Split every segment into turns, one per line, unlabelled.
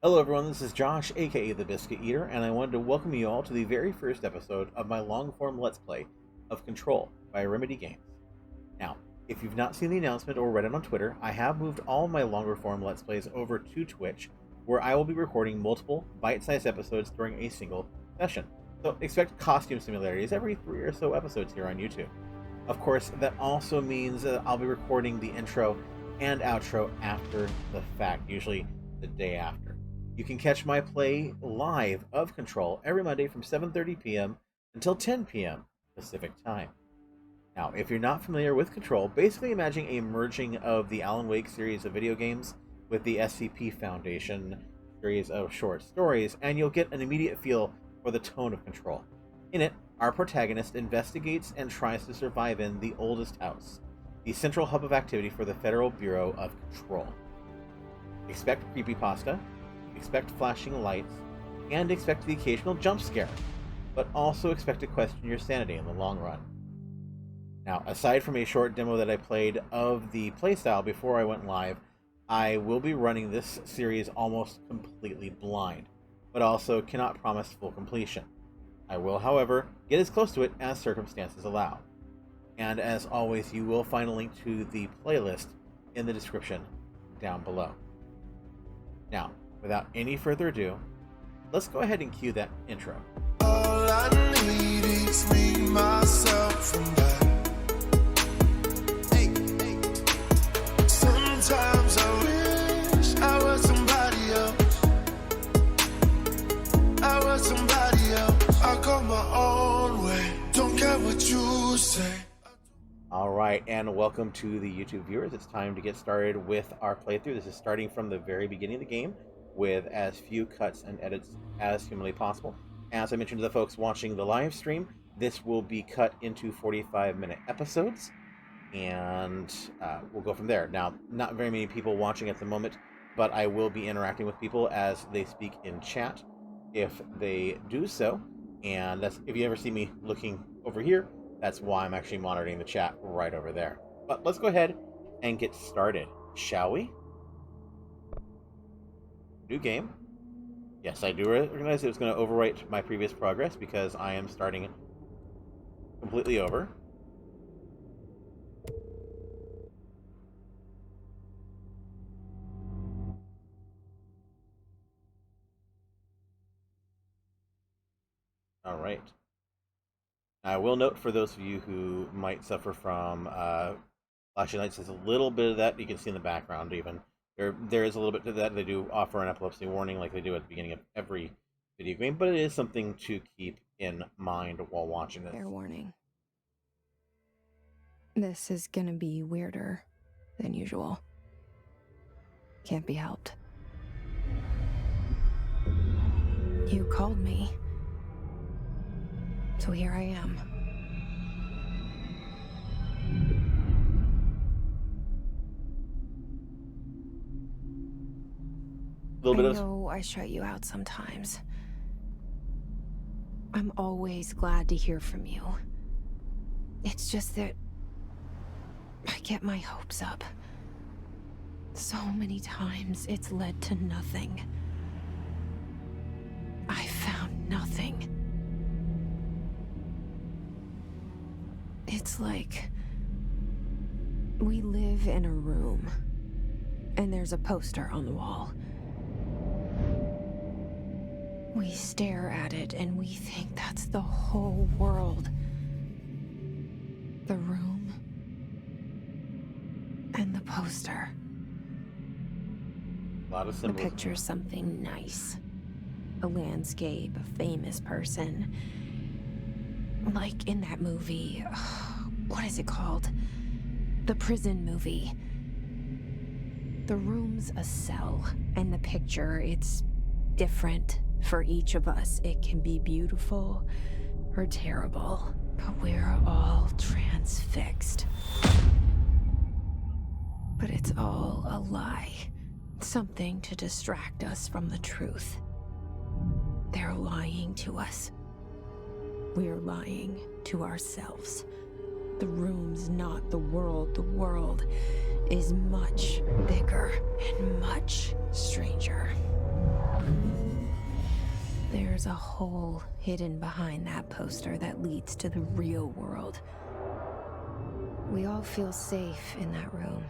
Hello everyone, this is Josh, aka the Biscuit Eater, and I wanted to welcome you all to the very first episode of my long-form Let's Play of Control by Remedy Games. Now, if you've not seen the announcement or read it on Twitter, I have moved all of my longer-form Let's Plays over to Twitch, where I will be recording multiple bite-sized episodes during a single session. So expect costume similarities every 3 or so episodes here on YouTube. Of course, that also means that I'll be recording the intro and outro after the fact, usually the day after. You can catch my play live of Control every Monday from 7:30 p.m. until 10 p.m. Pacific Time. Now, if you're not familiar with Control, basically imagine a merging of the Alan Wake series of video games with the S.C.P Foundation series of short stories, and you'll get an immediate feel for the tone of Control. In it, our protagonist investigates and tries to survive in the oldest house, the central hub of activity for the Federal Bureau of Control. Expect creepypasta, expect flashing lights, and expect the occasional jump scare, but also expect to question your sanity in the long run. Now, aside from a short demo that I played of the playstyle before I went live, I will be running this series almost completely blind, but also cannot promise full completion. I will, however, get as close to it as circumstances allow. And as always, you will find a link to the playlist in the description down below. Now, without any further ado, let's go ahead and cue that intro.
All I need is me, myself, and I. Hey, hey. Sometimes I wish I was somebody else. I was somebody else. I go my own way. Don't care what you say.
Alright, and welcome to the YouTube viewers. It's time to get started with our playthrough. This is starting from the very beginning of the game, with as few cuts and edits as humanly possible. As I mentioned to the folks watching the live stream, this will be cut into 45-minute episodes, and we'll go from there. Now, not very many people watching at the moment, but I will be interacting with people as they speak in chat if they do so. And that's, if you ever see me looking over here, that's why I'm actually monitoring the chat right over there. But let's go ahead and get started, shall we? New game. Yes, I do recognize it was going to overwrite my previous progress because I am starting completely over. All right. I will note for those of you who might suffer from flashing lights, there's a little bit of that you can see in the background even. There is a little bit to that. They do offer an epilepsy warning like they do at the beginning of every video game, but it is something to keep in mind while watching this.
Fair warning. This is gonna be weirder than usual. Can't be helped. You called me. So here I am. I know I shut you out sometimes. I'm always glad to hear from you. It's just that I get my hopes up. So many times it's led to nothing. I found nothing. It's like we live in a room and there's a poster on the wall. We stare at it and we think that's the whole world. The room and the poster.
A lot of
The
symbols.
picture's something nice. A landscape, a famous person. Like in that movie, what is it called? The prison movie. The room's a cell, and the picture, it's different for each of us. It can be beautiful or terrible, but we're all transfixed. But it's all a lie. Something to distract us from the truth. They're lying to us. We're lying to ourselves. The room's not the world. The world is much bigger and much stranger. There's a hole hidden behind that poster that leads to the real world. We all feel safe in that room.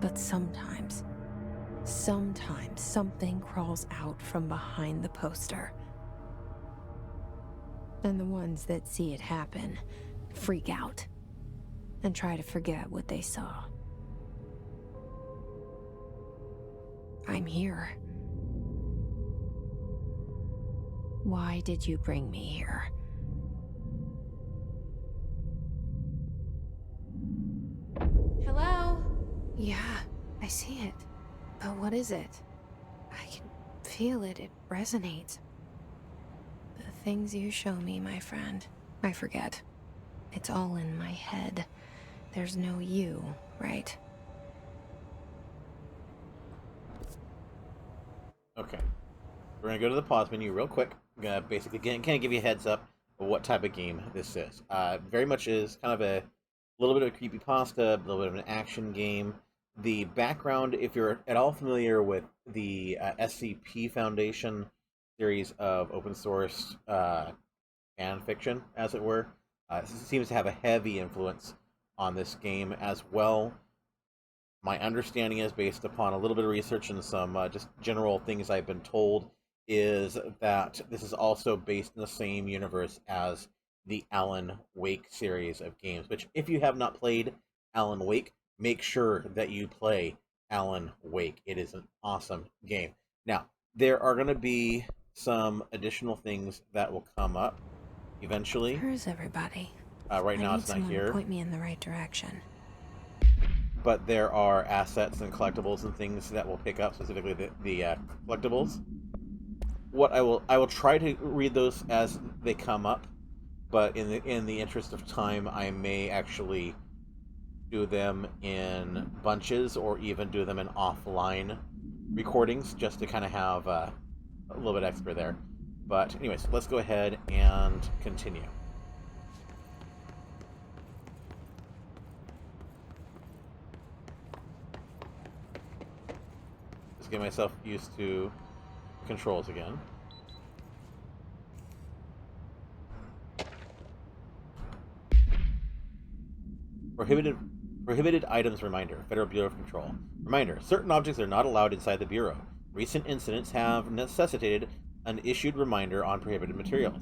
But sometimes something crawls out from behind the poster. And the ones that see it happen freak out and try to forget what they saw. I'm here. Why did you bring me here? Hello? Yeah, I see it. But what is it? I can feel it. It resonates. The things you show me, my friend, I forget. It's all in my head. There's no you, right?
Okay. We're going to go to the pause menu real quick. I'm going to basically kind of give you a heads up of what type of game this is. Very much is kind of a little bit of a creepypasta, a little bit of an action game. The background, if you're at all familiar with the S.C.P Foundation series of open source fan fiction, as it were, seems to have a heavy influence on this game as well. My understanding is, based upon a little bit of research and some just general things I've been told, is that this is also based in the same universe as the Alan Wake series of games, which, if you have not played Alan Wake, make sure that you play Alan Wake. It is an awesome game. Now, there are going to be some additional things that will come up eventually.
Where's everybody?
Right now it's not here.
Point me in the right direction.
But there are assets and collectibles and things that will pick up, specifically the collectibles. What I will try to read those as they come up, but in the interest of time, I may actually do them in bunches or even do them in offline recordings, just to kind of have a little bit extra there. But anyways, let's go ahead and continue. Just get myself used to controls again. Prohibited items reminder. Federal Bureau of Control. Reminder. Certain objects are not allowed inside the Bureau. Recent incidents have necessitated an issued reminder on prohibited materials.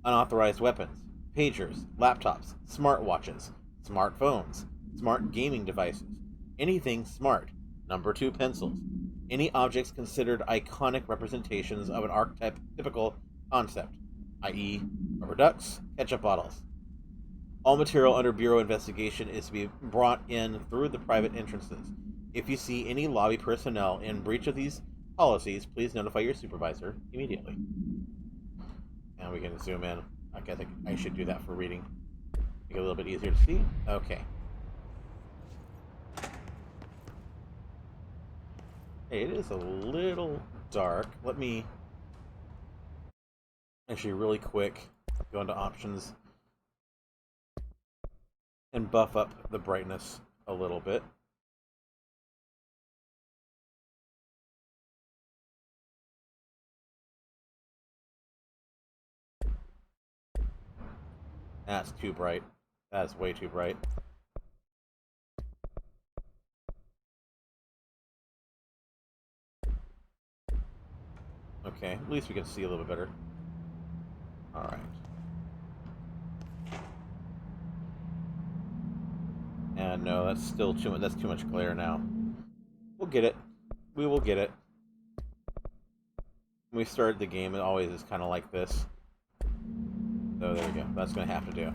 Unauthorized weapons. Pagers. Laptops. Smartwatches. Smartphones. Smart gaming devices. Anything smart. Number 2 pencils. Any objects considered iconic representations of an archetypical concept, i.e. rubber ducks, ketchup bottles. All material under Bureau investigation is to be brought in through the private entrances. If you see any lobby personnel in breach of these policies, please notify your supervisor immediately. And we can zoom in. I think I should do that for reading. Make it a little bit easier to see. Okay. Hey, it is a little dark. Let me actually really quick go into options and buff up the brightness a little bit. That's too bright. That's way too bright. Okay, at least we can see a little bit better. Alright. And no, that's still too much. That's too much glare now. We'll get it. We will get it. When we started the game, it always is kind of like this. So there we go. That's going to have to do.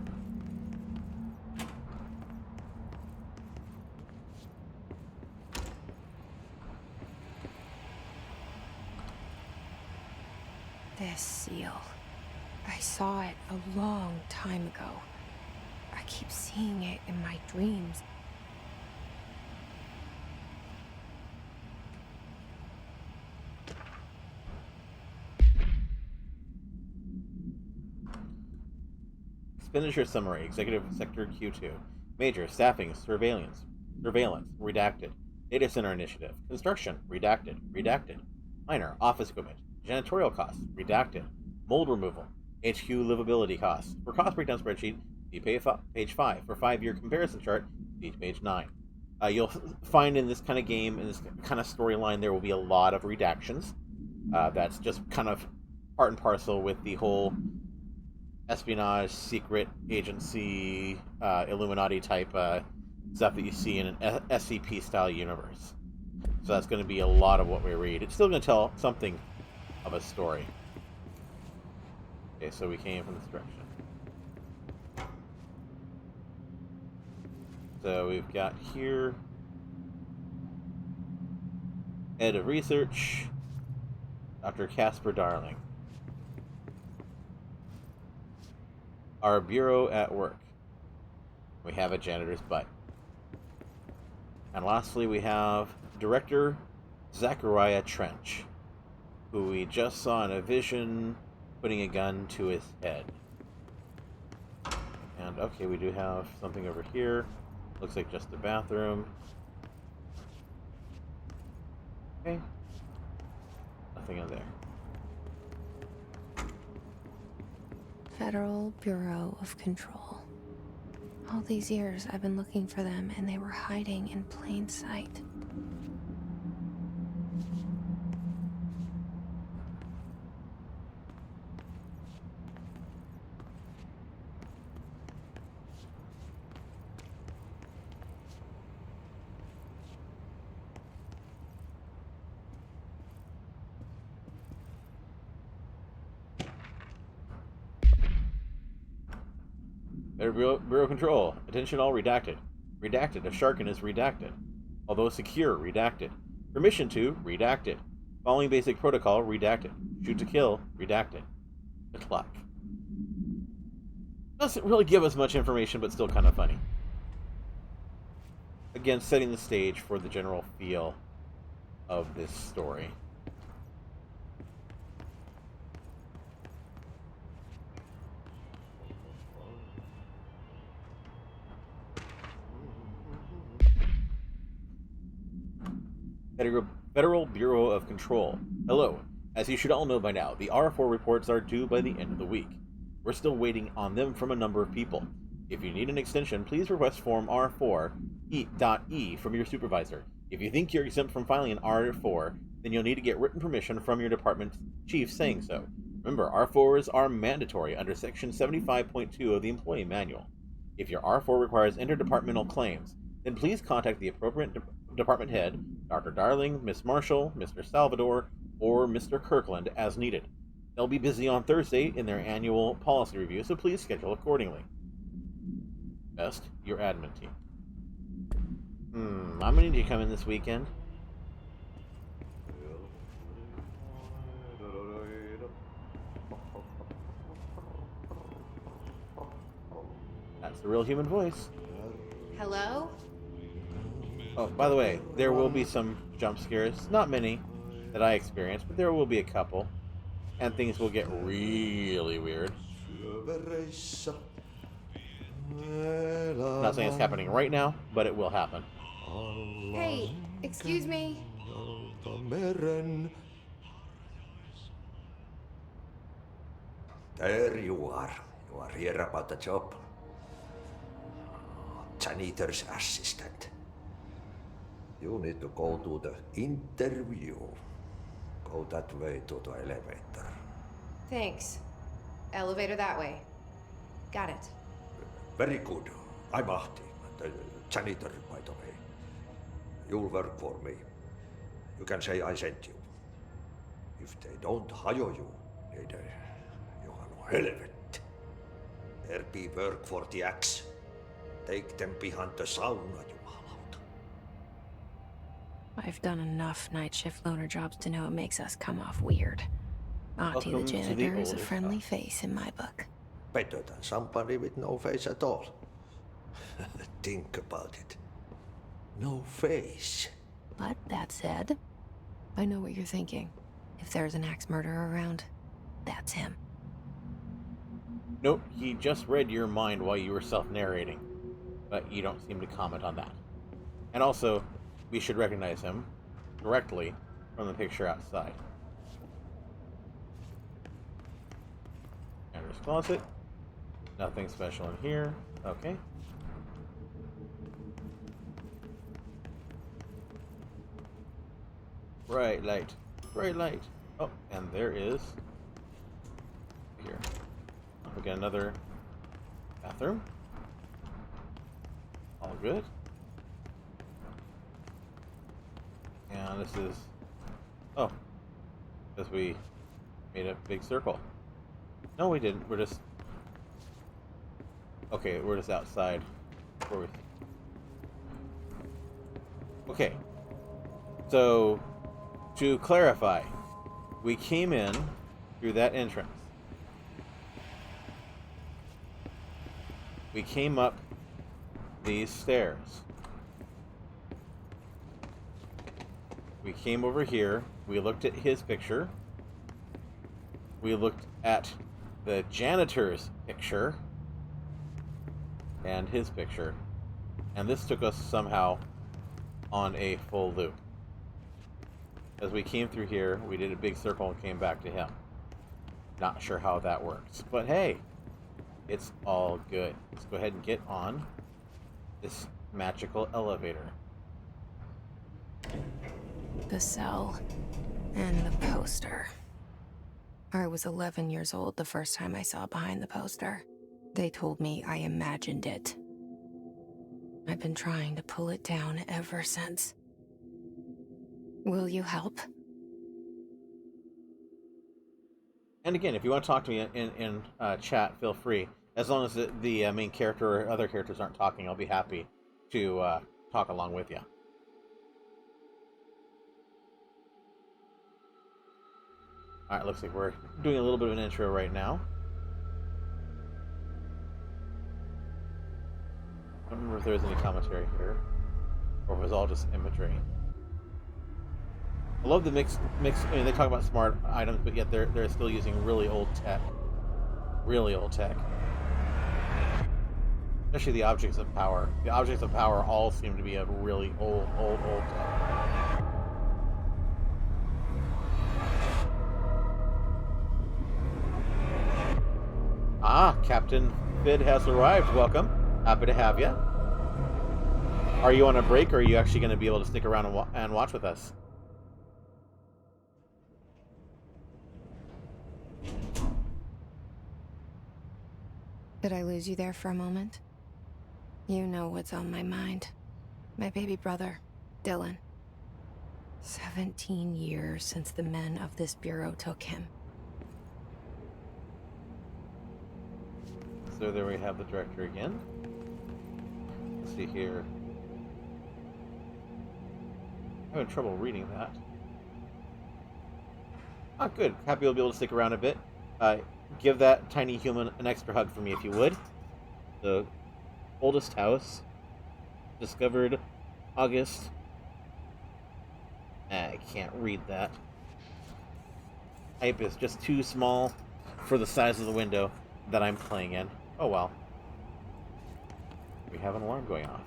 This seal. I saw it a long time ago. I keep seeing it in my dreams.
Expenditure summary. Executive Sector Q2. Major. Staffing. Surveillance. Redacted. Data Center Initiative. Construction. Redacted. Minor. Office equipment. Janitorial costs, redacted. Mold removal, HQ livability costs. For cost breakdown spreadsheet, see page 5. For 5-year comparison chart, see page 9. You'll find in this kind of game, in this kind of storyline, there will be a lot of redactions. That's just kind of part and parcel with the whole espionage, secret agency, Illuminati type stuff that you see in an S.C.P style universe. So that's going to be a lot of what we read. It's still going to tell something of a story. Okay, so we came from this direction. So we've got here Head of Research, Dr. Casper Darling. Our bureau at work. We have a janitor's butt. And lastly, we have Director Zachariah Trench, who we just saw in a vision putting a gun to his head. And okay, we do have something over here. Looks like just a bathroom. Okay. Nothing in there.
Federal Bureau of Control. All these years I've been looking for them and they were hiding in plain sight.
Bureau Control. Attention all redacted. Redacted. A Sharkin is redacted. Although secure, redacted. Permission to, redacted. Following basic protocol, redacted. Shoot to kill, redacted. Good luck. Doesn't really give us much information, but still kind of funny. Again, setting the stage for the general feel of this story. Federal Bureau of Control. Hello. As you should all know by now, the R4 reports are due by the end of the week. We're still waiting on them from a number of people. If you need an extension, please request Form R4.E from your supervisor. If you think you're exempt from filing an R4, then you'll need to get written permission from your department chief saying so. Remember, R4s are mandatory under Section 75.2 of the Employee Manual. If your R4 requires interdepartmental claims, then please contact the appropriate department head, Dr. Darling, Miss Marshall, Mr. Salvador, or Mr. Kirkland as needed. They'll be busy on Thursday in their annual policy review, so please schedule accordingly. Best, your admin team. I'm gonna need you to come in this weekend. That's the real human voice.
Hello?
Oh, by the way, there will be some jump scares. Not many that I experienced, but there will be a couple. And things will get really weird. I'm not saying it's happening right now, but it will happen.
Hey, excuse me.
There you are. You are here about the job. Janitor's assistant. You need to go to the interview. Go that way to the elevator.
Thanks. Elevator that way. Got it.
Very good. I'm Ahti, the janitor, by the way. You'll work for me. You can say I sent you. If they don't hire you, niin Johan on helvet. There be work for the axe. Take them behind the sauna, jumalauta.
I've done enough night shift loner jobs to know it makes us come off weird. Ahti the
Welcome to the
janitor is a
oldest
friendly
house.
face in my book.
Better than somebody with no face at all. Think about it. No face.
But that said, I know what you're thinking. If there's an axe murderer around, that's him.
Nope, he just read your mind while you were self-narrating. But you don't seem to comment on that. And also, we should recognize him directly from the picture outside. First closet. Nothing special in here. Okay. Bright light. Bright light. Oh, and there is... here. We got another bathroom. All good. And this is... oh. Because we made a big circle. No, we didn't. We're just... okay, we're just outside. Okay. So, to clarify, we came in through that entrance. We came up these stairs. We came over here. We looked at his picture. We looked at the janitor's picture. And his picture. And this took us somehow on a full loop. As we came through here, we did a big circle and came back to him. Not sure how that works. But hey, it's all good. Let's go ahead and get on this magical elevator.
The cell and the poster. I was 11 years old the first time I saw behind the poster. They told me I imagined it. I've been trying to pull it down ever since. Will you help?
And again, if you want to talk to me in chat, feel free. As long as the main character or other characters aren't talking, I'll be happy to talk along with you. Alright, looks like we're doing a little bit of an intro right now. I don't remember if there was any commentary here, or if it was all just imagery. I love the mix. I mean, they talk about smart items, but yet they're still using really old tech. Really old tech. Especially the objects of power. The objects of power all seem to be of really old tech. Ah, Captain Fid has arrived. Welcome. Happy to have you. Are you on a break, or are you actually going to be able to stick around and watch with us?
Did I lose you there for a moment? You know what's on my mind. My baby brother, Dylan. 17 years since the men of this bureau took him.
So there we have the director again. Let's see here. I'm having trouble reading that. Ah, good. Happy you'll be able to stick around a bit. Give that tiny human an extra hug for me, if you would. The oldest house. Discovered August. I can't read that. Type is just too small for the size of the window that I'm playing in. Oh well. We have an alarm going off.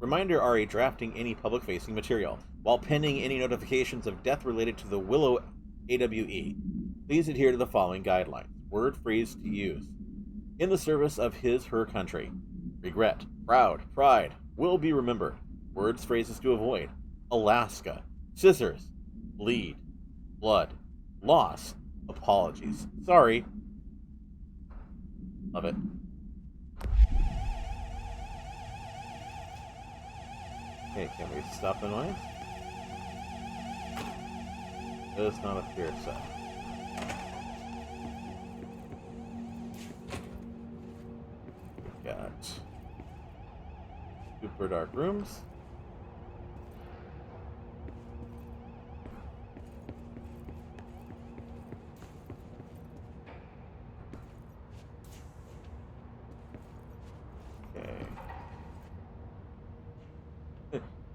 Reminder RE drafting any public-facing material. While pending any notifications of death related to the Willow AWE, please adhere to the following guidelines. Word phrase to use. In the service of his/her country. Regret, proud, pride, will be remembered. Words, phrases to avoid. Alaska, scissors, bleed, blood, loss, apologies, sorry. Love it. Okay, can we stop the noise? Does not appear so. We've got super dark rooms.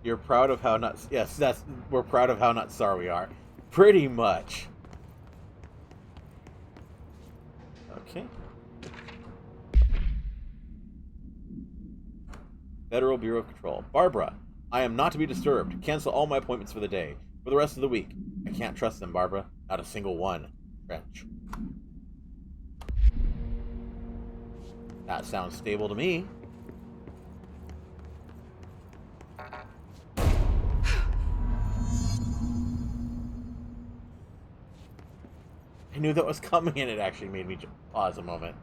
You're proud of how not... Yes, we're proud of how not sorry we are. Pretty much. Okay. Federal Bureau of Control. Barbara, I am not to be disturbed. Cancel all my appointments for the day. For the rest of the week. I can't trust them, Barbara. Not a single one. Trench. That sounds stable to me. I knew that was coming, and it actually made me pause a moment.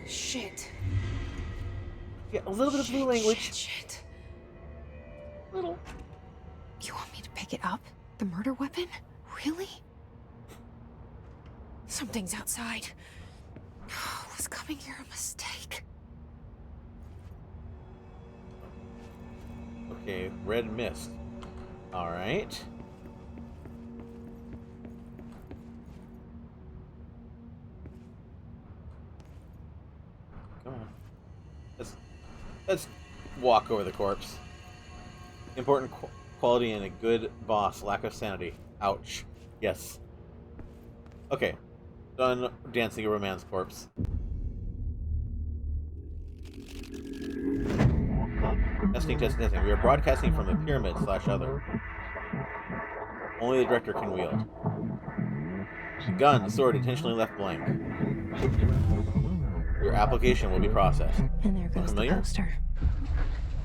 Shit.
Yeah, a little bit of blue language.
Shit.
Little.
You want me to pick it up? The murder weapon? Really? Something's outside. Was coming here a mistake?
Okay, red mist. Alright. Come on. Let's walk over the corpse. Important quality in a good boss. Lack of sanity. Ouch. Yes. Okay. Done dancing over a man's corpse. Testing. We are broadcasting from the pyramid/other. Only the director can wield. Gun, sword intentionally left blank. Your application will be processed.
And there goes the poster.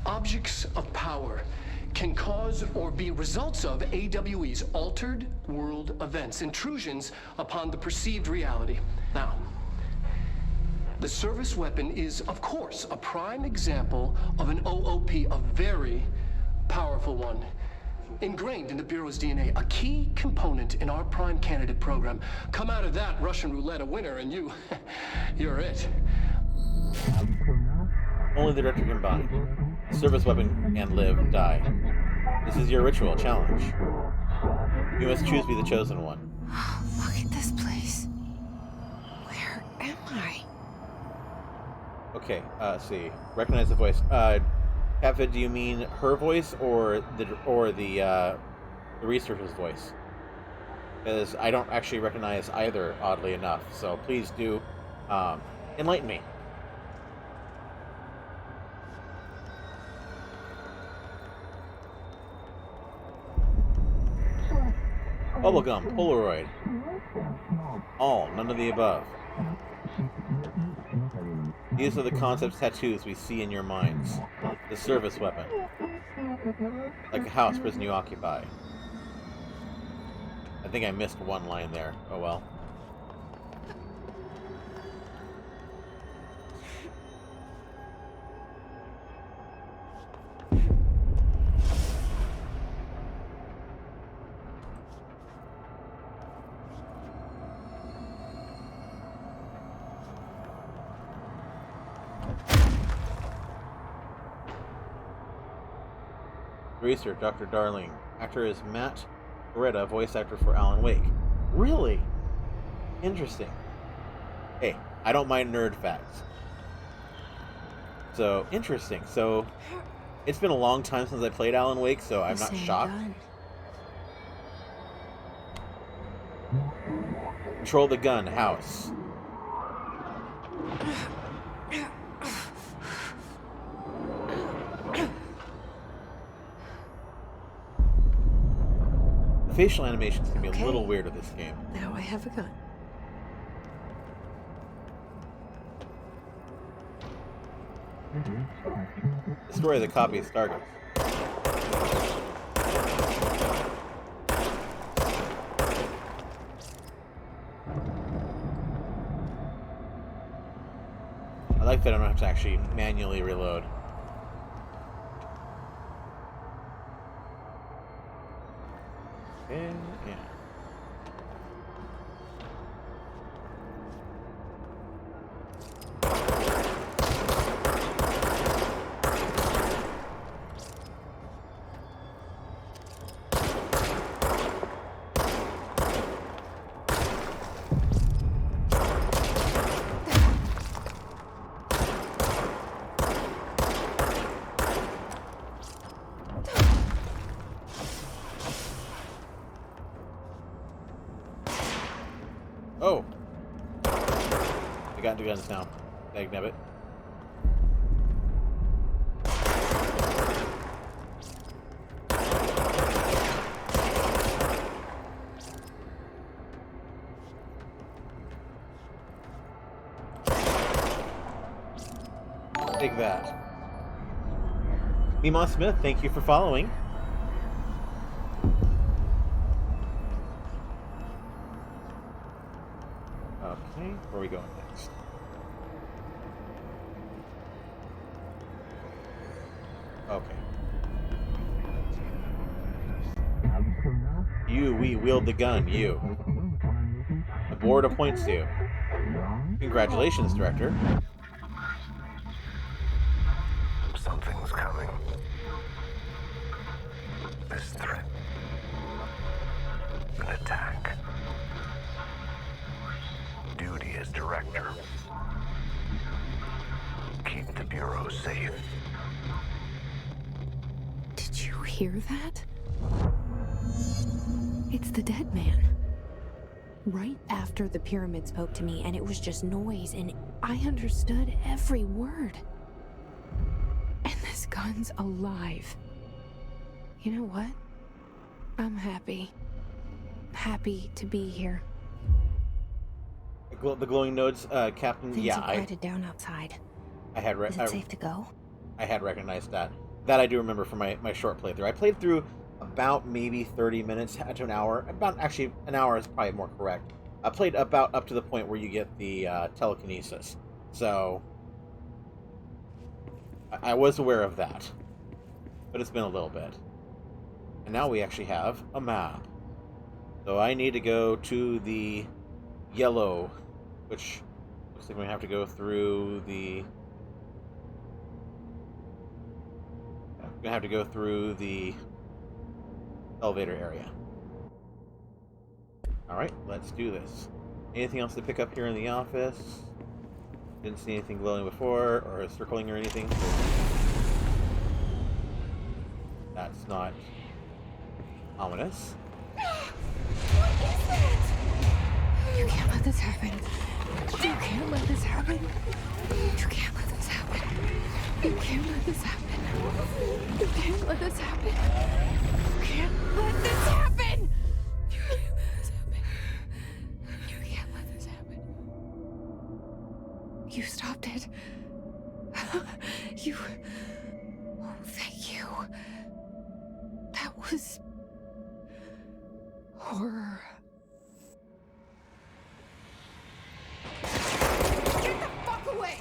Objects of power can cause or be results of AWE's altered world events, intrusions upon the perceived reality. Now, the service weapon is, of course, a prime example of an OOP, a very powerful one. Ingrained in the Bureau's DNA, a key component in our prime candidate program. Come out of that Russian roulette a winner and you're it.
Only the director can bind. Service weapon and live, die. This is your ritual challenge. You must choose be the chosen one.
Look at this place. Where am I?
Okay, see. Recognize the voice. Kevin, do you mean her voice or the researcher's voice? Because I don't actually recognize either, oddly enough. So please do enlighten me. Bubblegum, Polaroid. All, none of the above. These are the concept tattoos we see in your minds. The service weapon. Like a house prison you occupy. I think I missed one line there. Oh well. Research, Dr. Darling. Actor is Matt Beretta, voice actor for Alan Wake. Really? Interesting. Hey, I don't mind nerd facts. So, interesting. So, it's been a long time since I played Alan Wake, so I'm not shocked. Control the gun, house. The facial animations can be a little weird with this game.
Now I have a gun.
Destroy the copy of Stargate. I like that I don't have to actually manually reload. Yeah. got into guns now. Dagnabbit. Take that. Mima Smith, thank you for following. Okay, where are we going next? Okay. We wield the gun, you. The board appoints you. Congratulations, Director.
Something's coming. This threat. An attack. Duty as director. Keep the Bureau safe.
Did you hear that? It's the dead man. Right after the pyramid spoke to me, and it was just noise, and I understood every word. And this gun's alive. You know what? I'm happy. Happy to be here.
The glowing nodes, Captain.
Things
Yeah,
have quieted down outside.
I had.
Is it safe to go?
I had recognized that. That I do remember from my short playthrough. I played through about maybe 30 minutes to an hour. About actually an hour is probably more correct. I played about up to the point where you get the telekinesis. So I was aware of that, but it's been a little bit. And now we actually have a map. So I need to go to the yellow, which looks like we have to go through the... We're gonna have to go through the elevator area. Alright, let's do this. Anything else to pick up here in the office? Didn't see anything glowing before, or circling or anything. That's not ominous.
What is that? You can't let this happen. You can't let this happen. You can't let this happen. You can't let this happen. You can't let this happen. You can't let this happen. You can't let this happen. You can't let this happen. You stopped it. You... Oh, thank you. That was... horror.
Get the fuck away!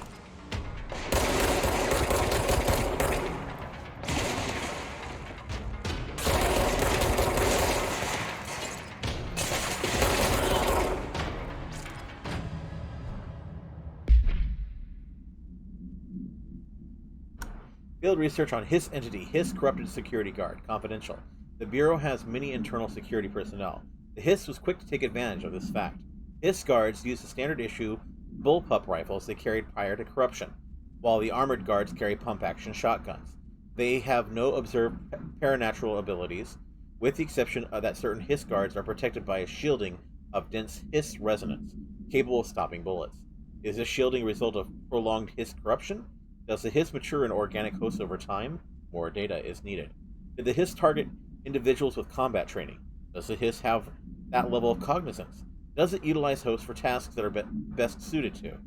Field research on Hiss entity, Hiss corrupted security guard, confidential. The Bureau has many internal security personnel. The Hiss was quick to take advantage of this fact. Hiss guards use the standard issue bullpup rifles they carried prior to corruption, while the armored guards carry pump-action shotguns. They have no observed paranatural abilities, with the exception of that certain Hiss guards are protected by a shielding of dense Hiss resonance, capable of stopping bullets. Is this shielding a result of prolonged Hiss corruption? Does the Hiss mature in organic hosts over time? More data is needed. Did the Hiss target individuals with combat training? Does the Hiss have that level of cognizance? Does it utilize hosts for tasks that are best suited to?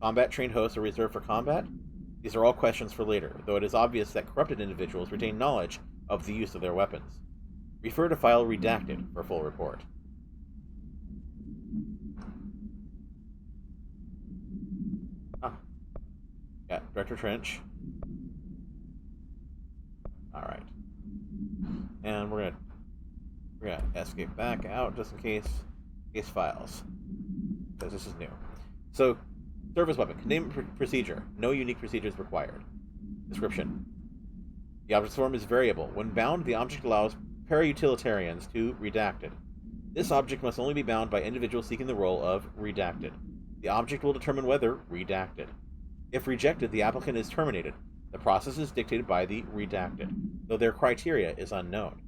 Combat-trained hosts are reserved for combat? These are all questions for later, though it is obvious that corrupted individuals retain knowledge of the use of their weapons. Refer to file redacted for full report. Got Director Trench. Alright. And we're gonna escape back out just in case files. Because this is new. So, service weapon. Name procedure. No unique procedures required. Description. The object's form is variable. When bound, the object allows para-utilitarians to redacted. This object must only be bound by individuals seeking the role of redacted. The object will determine whether redacted. If rejected, the applicant is terminated. The process is dictated by the redacted, though their criteria is unknown.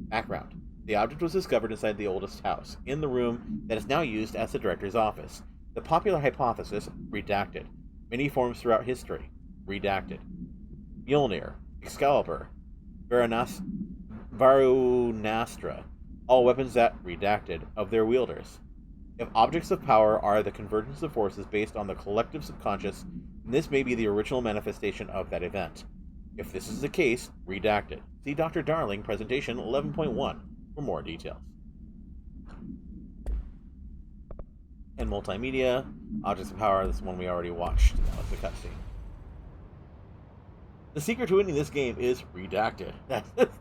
Background. The object was discovered inside the oldest house, in the room that is now used as the director's office. The popular hypothesis, redacted. Many forms throughout history, redacted. Mjolnir, Excalibur, Varunastra, all weapons that, redacted, of their wielders. If objects of power are the convergence of forces based on the collective subconscious, then this may be the original manifestation of that event. If this is the case, redacted. See Dr. Darling, presentation 11.1 for more details. And multimedia, objects of power, this is one we already watched. That was the cutscene. The secret to winning this game is redacted.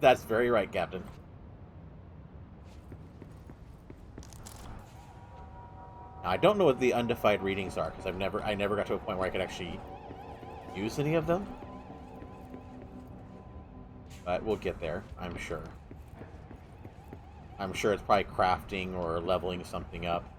That's very right, Captain. Now, I don't know what the undefined readings are, because I never got to a point where I could actually use any of them. But we'll get there, I'm sure. I'm sure it's probably crafting or leveling something up.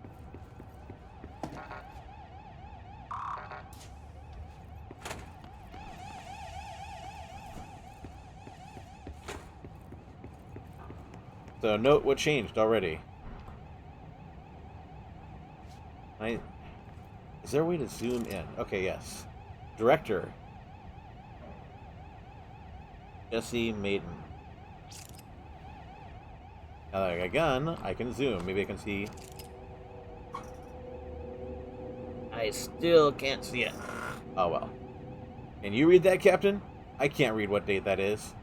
So note what changed already. Is there a way to zoom in? Okay, yes. Director. Jesse Maiden. Now that I got a gun, I can zoom. Maybe I can see. I still can't see it. Oh well. Can you read that, Captain? I can't read what date that is.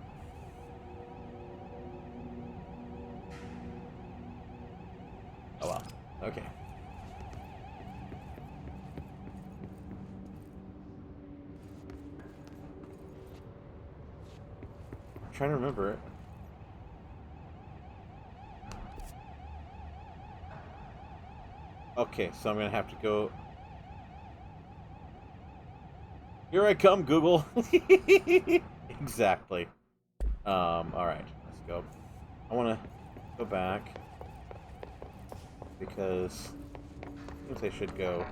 Oh well. Okay. I'm trying to remember it. Okay, so I'm gonna have to go. Here I come, Google. Exactly. Alright, let's go. I wanna go back because I think I should go.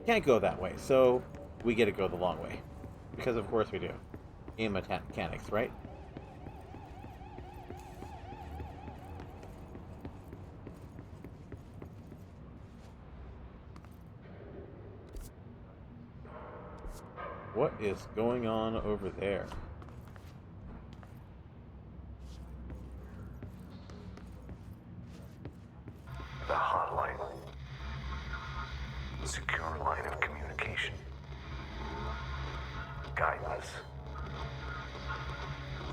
Can't go that way, so we get to go the long way. Because of course we do. Game mechanics, right? What is going on over there?
The hotline. Secure line of communication. Guideless.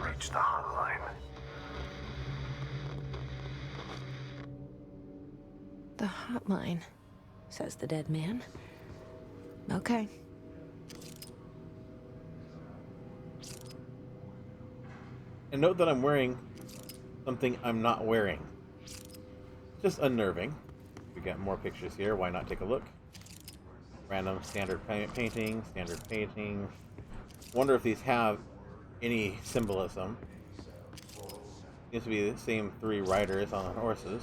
Reach the hotline.
The hotline, says the dead man. Okay.
And note that I'm wearing something I'm not wearing. Just unnerving. We got more pictures here. Why not take a look? Random standard painting, standard painting. Wonder if these have any symbolism. Seems to be the same three riders on the horses.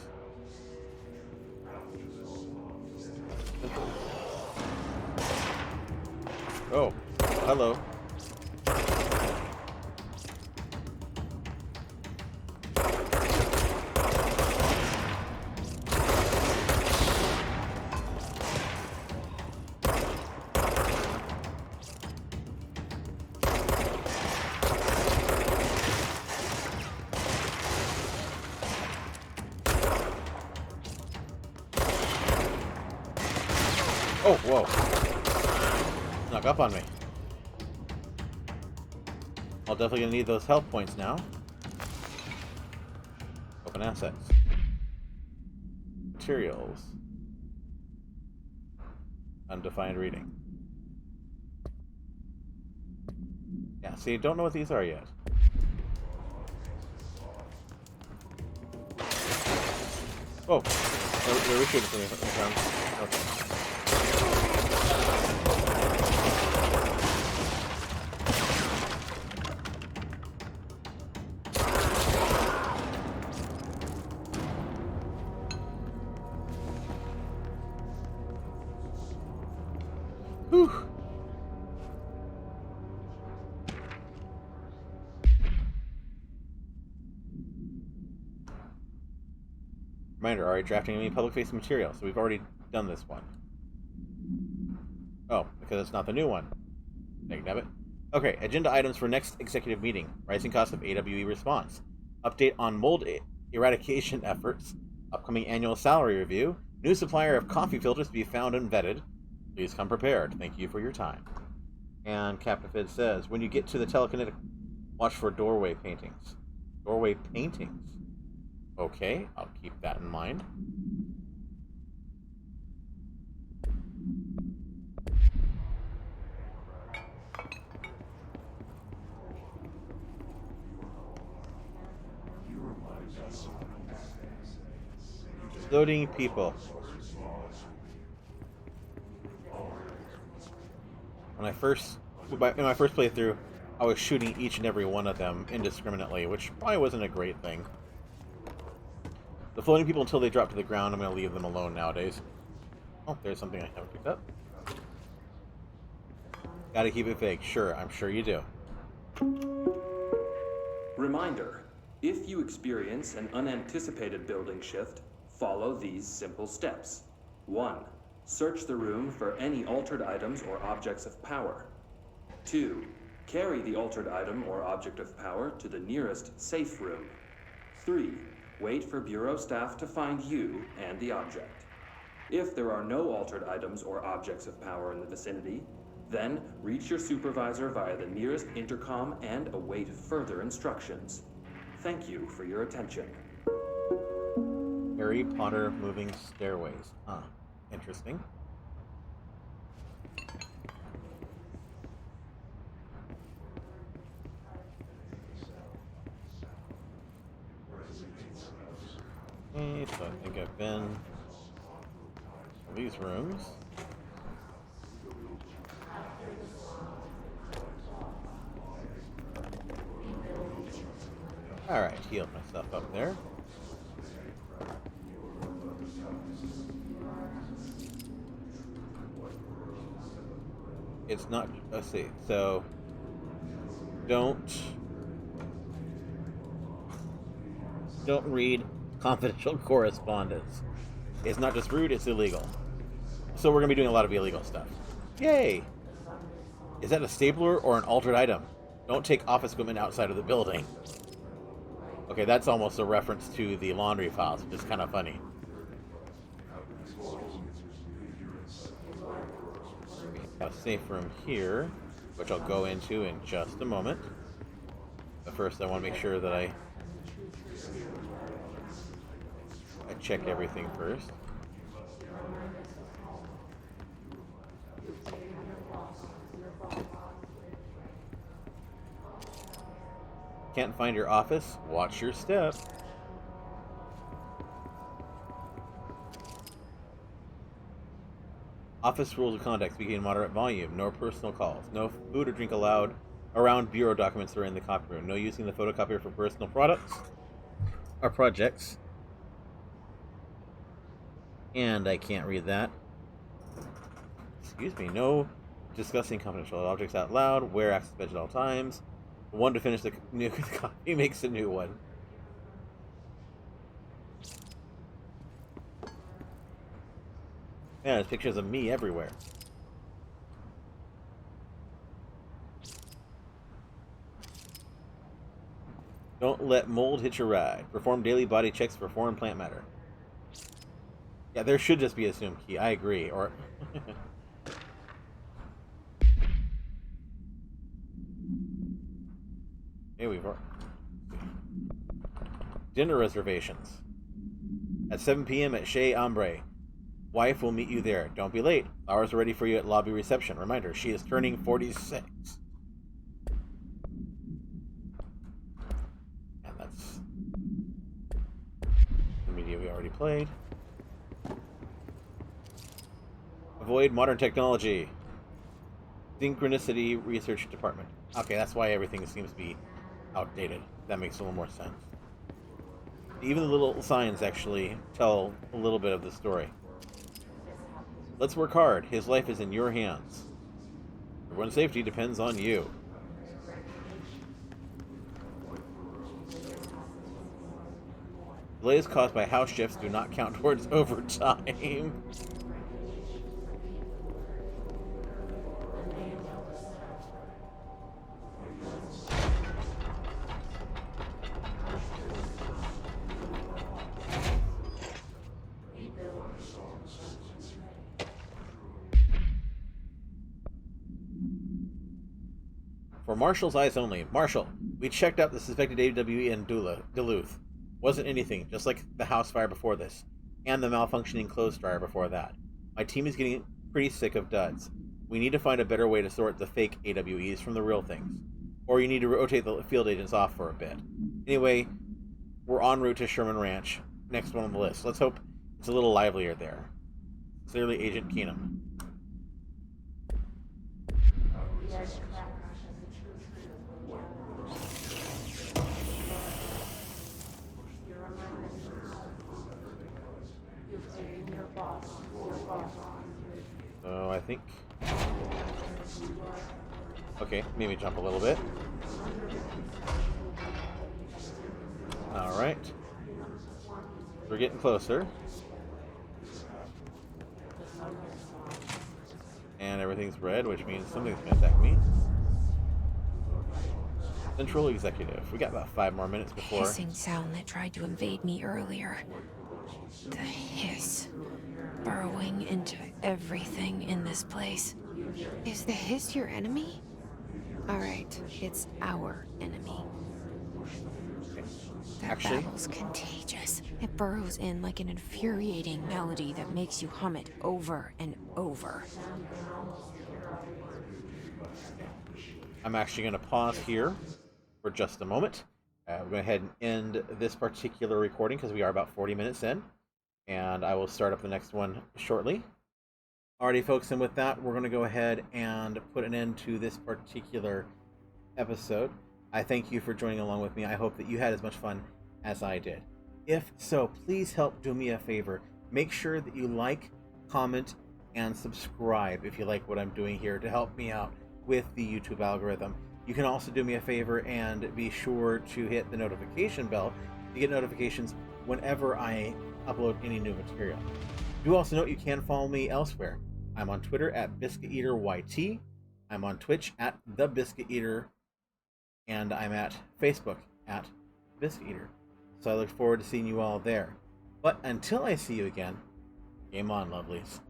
Oh, hello. Oh, whoa. Snuck up on me. I'll definitely gonna need those health points now. Open assets. Materials. Undefined reading. Yeah, see, don't know what these are yet. Oh, they're shooting for me from the ground. Okay. Whew. Reminder, already drafting any public-facing material, so we've already done this one. Oh, because it's not the new one. Dagnabbit. Okay, agenda items for next executive meeting. Rising cost of AWE response. Update on mold eradication efforts. Upcoming annual salary review. New supplier of coffee filters to be found and vetted. Please come prepared. Thank you for your time. And Captain Fid says, when you get to the telekinetic, watch for doorway paintings. Doorway paintings. Okay, I'll keep that in mind. Loading people. In my first playthrough, I was shooting each and every one of them indiscriminately, which probably wasn't a great thing. The floating people, until they drop to the ground, I'm going to leave them alone nowadays. Oh, there's something I haven't picked up. Gotta keep it vague. Sure, I'm sure you do.
Reminder, if you experience an unanticipated building shift, follow these simple steps. 1. Search the room for any altered items or objects of power. 2. Carry the altered item or object of power to the nearest safe room. 3. Wait for Bureau staff to find you and the object. If there are no altered items or objects of power in the vicinity, then reach your supervisor via the nearest intercom and await further instructions. Thank you for your attention.
Harry Potter moving stairways. Huh. Interesting. Okay, so I think I've been to these rooms. Alright, healed myself up there. It's not, let's see, so don't read confidential correspondence. It's not just rude, it's illegal. So we're going to be doing a lot of illegal stuff. Yay! Is that a stapler or an altered item? Don't take office equipment outside of the building. Okay, that's almost a reference to the laundry files, which is kind of funny. We have a safe room here, which I'll go into in just a moment. But first I want to make sure that I check everything first. Can't find your office? Watch your step. Office rules of conduct speaking in moderate volume. No personal calls. No food or drink allowed around bureau documents that are in the copy room. No using the photocopier for personal products or projects. And I can't read that. Excuse me. No discussing confidential objects out loud. Wear access badge at all times. One to finish the new copy makes a new one. Yeah, there's pictures of me everywhere. Don't let mold hitch a ride. Perform daily body checks for foreign plant matter. Yeah, there should just be assumed key. I agree. Or here we've dinner reservations at 7 p.m. at Chez Ambre. Wife will meet you there. Don't be late. Ours are ready for you at lobby reception. Reminder, she is turning 46. And that's the media we already played. Avoid modern technology. Synchronicity Research Department. Okay, that's why everything seems to be outdated. That makes a little more sense. Even the little signs actually tell a little bit of the story. Let's work hard. His life is in your hands. Everyone's safety depends on you. Delays caused by house shifts do not count towards overtime. For Marshall's eyes only. Marshall, we checked out the suspected AWE in Duluth. Wasn't anything, just like the house fire before this, and the malfunctioning clothes dryer before that. My team is getting pretty sick of duds. We need to find a better way to sort the fake AWEs from the real things. Or you need to rotate the field agents off for a bit. Anyway, we're en route to Sherman Ranch, next one on the list. Let's hope it's a little livelier there. Sincerely, Agent Keenum. So I think... Okay, maybe jump a little bit. Alright. We're getting closer. And everything's red, which means something's going to attack me. Central Executive. We got about 5 more minutes before...
Hissing sound that tried to invade me earlier. The hiss. Burrowing into everything in this place. Is the hiss your enemy? Alright, it's our enemy. That battle's contagious. It burrows in like an infuriating melody that makes you hum it over and over.
I'm actually going to pause here for just a moment. We're going to go ahead and end this particular recording because we are about 40 minutes in. And I will start up the next one shortly. Alrighty, folks, and with that, we're going to go ahead and put an end to this particular episode. I thank you for joining along with me. I hope that you had as much fun as I did. If so, please help do me a favor. Make sure that you like, comment, and subscribe if you like what I'm doing here to help me out with the YouTube algorithm. You can also do me a favor and be sure to hit the notification bell to get notifications whenever I upload any new material. Do also note you can follow me elsewhere. I'm on Twitter at BiscuitEaterYT. I'm on Twitch at The Biscuit Eater. And I'm at Facebook at Biscuit Eater. So I look forward to seeing you all there. But until I see you again, game on, lovelies.